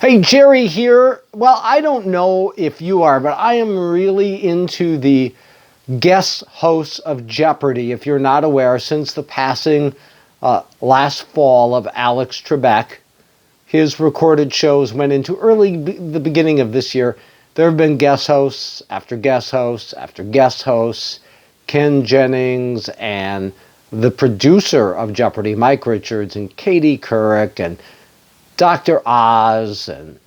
Hey, Jerry here. Well, I don't know if you are, but I am really into the guest hosts of Jeopardy. If you're not aware, since the passing last fall of Alex Trebek, his recorded shows went into the beginning of this year. There have been guest hosts after guest hosts after guest hosts. Ken Jennings and the producer of Jeopardy, Mike Richards, and Katie Couric, and Dr. Oz, and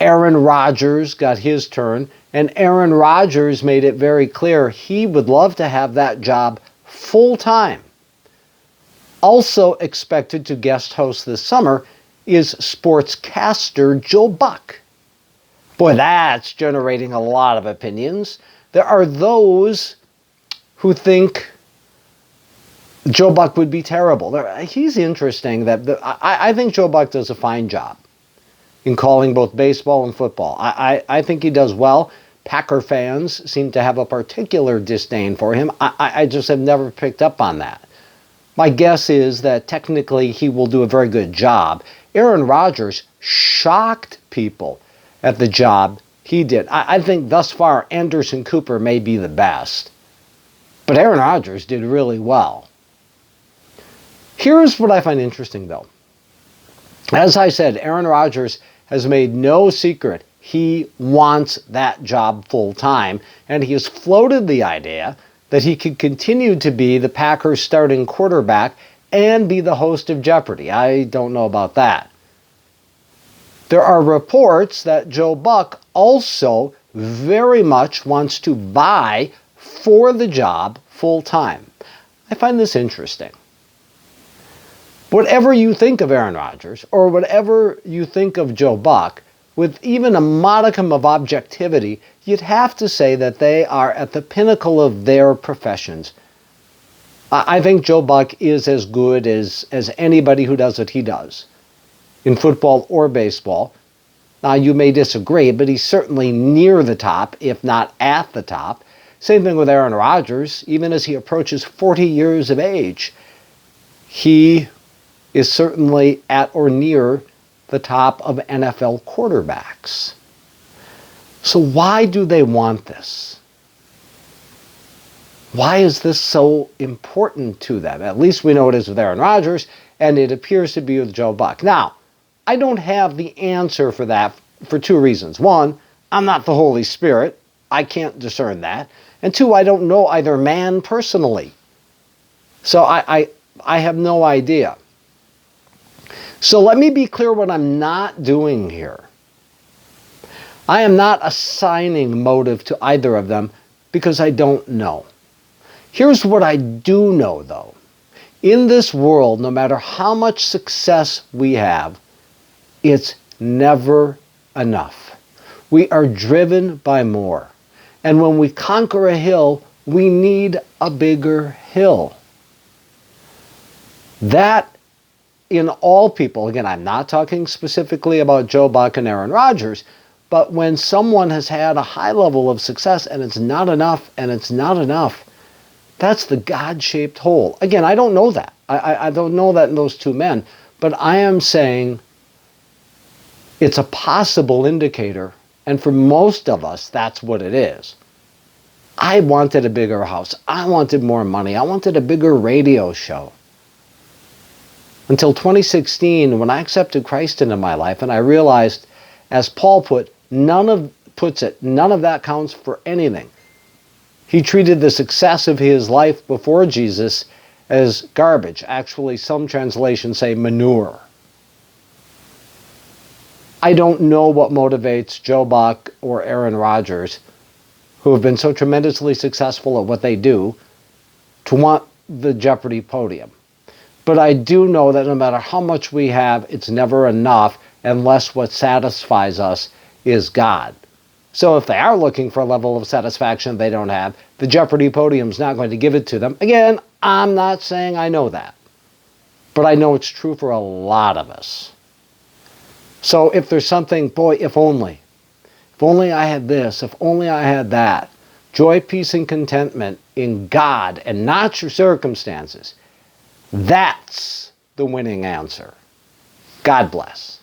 Aaron Rodgers got his turn. And Aaron Rodgers made it very clear he would love to have that job full time. Also expected to guest host this summer is sportscaster Joe Buck. Boy, that's generating a lot of opinions. There are those who think Joe Buck would be terrible. He's interesting. I think Joe Buck does a fine job in calling both baseball and football. I think he does well. Packer fans seem to have a particular disdain for him. I just have never picked up on that. My guess is that technically he will do a very good job. Aaron Rodgers shocked people at the job he did. I think thus far Anderson Cooper may be the best. But Aaron Rodgers did really well. Here's what I find interesting, though. As I said, Aaron Rodgers has made no secret he wants that job full time, and he has floated the idea that he could continue to be the Packers' starting quarterback and be the host of Jeopardy. I don't know about that. There are reports that Joe Buck also very much wants to vie for the job full time. I find this interesting. Whatever you think of Aaron Rodgers, or whatever you think of Joe Buck, with even a modicum of objectivity, you'd have to say that they are at the pinnacle of their professions. I think Joe Buck is as good as anybody who does what he does, in football or baseball. Now, you may disagree, but he's certainly near the top, if not at the top. Same thing with Aaron Rodgers. Even as he approaches 40 years of age, he is certainly at or near the top of NFL quarterbacks. So why do they want this? Why is this so important to them? At least we know it is with Aaron Rodgers, and it appears to be with Joe Buck. Now, I don't have the answer for that for two reasons. One, I'm not the Holy Spirit. I can't discern that. And two, I don't know either man personally. So I have no idea. So let me be clear what I'm not doing here. I am not assigning motive to either of them because I don't know. Here's what I do know, though. In this world, no matter how much success we have, it's never enough. We are driven by more. And when we conquer a hill, we need a bigger hill. That in all people, again, I'm not talking specifically about Joe Buck and Aaron Rodgers, but when someone has had a high level of success and it's not enough, that's the God-shaped hole. Again, I don't know that. I don't know that in those two men, but I am saying it's a possible indicator, and for most of us, that's what it is. I wanted a bigger house. I wanted more money. I wanted a bigger radio show. Until 2016, when I accepted Christ into my life, and I realized, as Paul puts it, none of that counts for anything. He treated the success of his life before Jesus as garbage. Actually, some translations say manure. I don't know what motivates Joe Buck or Aaron Rodgers, who have been so tremendously successful at what they do, to want the Jeopardy podium. But I do know that no matter how much we have, it's never enough unless what satisfies us is God. So if they are looking for a level of satisfaction they don't have, the Jeopardy podium's not going to give it to them. Again, I'm not saying I know that, but I know it's true for a lot of us. So if there's something, boy, if only I had this, if only I had that, joy, peace, and contentment in God and not your circumstances, that's the winning answer. God bless.